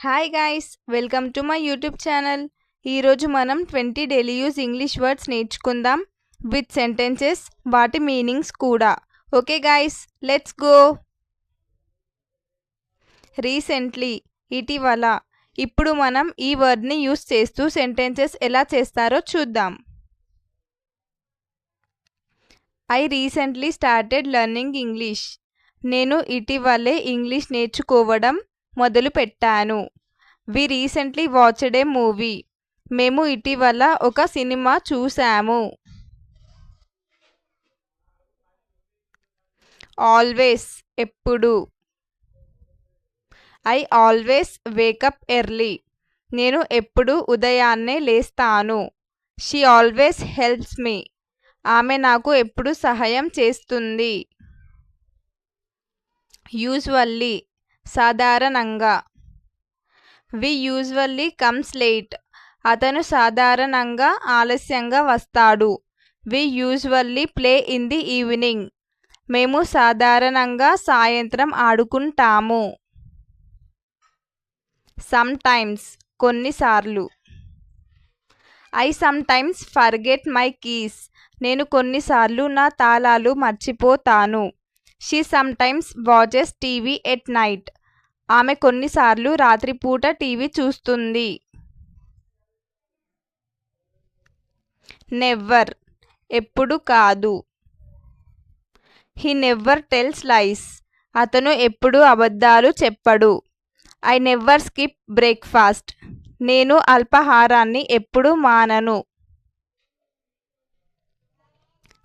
Hi guys, welcome to my YouTube channel. ఈరోజు మనం 20 daily use English words నేర్చుకుందాం with sentences, వాటి meanings కూడా. Okay guys, let's go. Recently, ఇటీవల. ఇప్పుడు మనం ఈ వర్డ్ని యూజ్ చేస్తూ సెంటెన్సెస్ ఎలా చేస్తారో చూద్దాం. I recently started learning English. నేను ఇటీవలే ఇంగ్లీష్ నేర్చుకోవడం మొదలు పెట్టాను. We recently watched a movie. మేము ఇటీవల ఒక సినిమా చూసాము. ఆల్వేస్, ఎప్పుడు. I always wake up early. నేను ఎప్పుడు ఉదయాన్నే లేస్తాను. She always helps me. ఆమె నాకు ఎప్పుడు సహాయం చేస్తుంది. యూజువల్లీ, సాధారణంగా. We usually comes late. అతను సాధారణంగా ఆలస్యంగా వస్తాడు. We usually play in the evening. మేము సాధారణంగా సాయంత్రం ఆడుకుంటాము. సమ్ టైమ్స్, కొన్నిసార్లు. I some times forget my keys. నేను కొన్నిసార్లు నా తాళాలు మర్చిపోతాను. She sometimes watches TV at night. ఆమె కొన్నిసార్లు రాత్రిపూట టీవీ చూస్తుంది. నెవ్వర్, ఎప్పుడు కాదు. He never tells lies. అతను ఎప్పుడు అబద్ధాలు చెప్పడు. I never skip breakfast. నేను అల్పాహారాన్ని ఎప్పుడు మానను.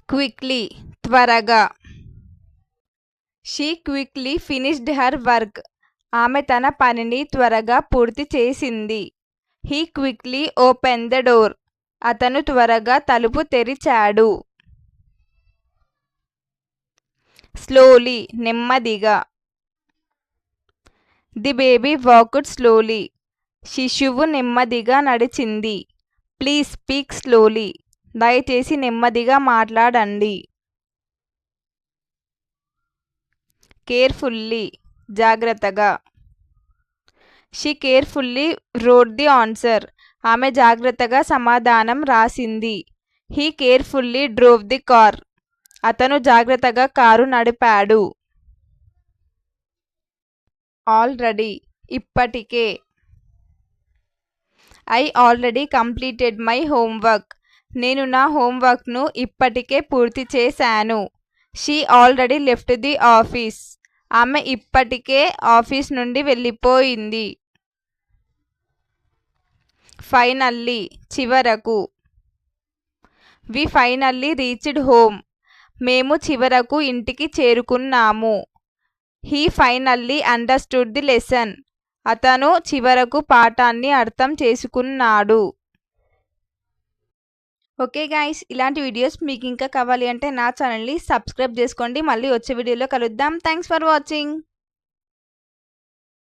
క్విక్లీ, త్వరగా. She quickly finished her work. ఆమె తన పనిని త్వరగా పూర్తి చేసింది. He quickly open the door. అతను త్వరగా తలుపు తెరిచాడు. స్లోలీ, నెమ్మదిగా. The baby walked slowly. శిశువు నెమ్మదిగా నడిచింది. Please speak slowly. దయచేసి నెమ్మదిగా మాట్లాడండి. కేర్ఫుల్లీ, జాగ్రత్తగా. She carefully road the answer. ఆమె జాగ్రత్తగా సమాధానం రాసింది. He carefully drove the car. అతను జాగ్రత్తగా కారు నడిపాడు. ఆల్రెడీ, ఇప్పటికే. I already completed my homework. నేను నా హోంవర్క్ను ఇప్పటికే పూర్తి చేశాను. She already left the office. ఆమె ఇప్పటికే ఆఫీస్ నుండి వెళ్ళిపోయింది. ఫైనల్లీ, చివరకు. వి ఫైనల్లీ రీచ్డ్ హోమ్. మేము చివరకు ఇంటికి చేరుకున్నాము. He finally understood the lesson. అతను చివరకు పాఠాన్ని అర్థం చేసుకున్నాడు. ఓకే గైస్, ఇలాంటి వీడియోస్ మీకు ఇంకా కావాలి అంటే నా ఛానల్ని సబ్స్క్రైబ్ చేసుకోండి. మళ్ళీ వచ్చే వీడియోలో కలుద్దాం. Thanks for watching.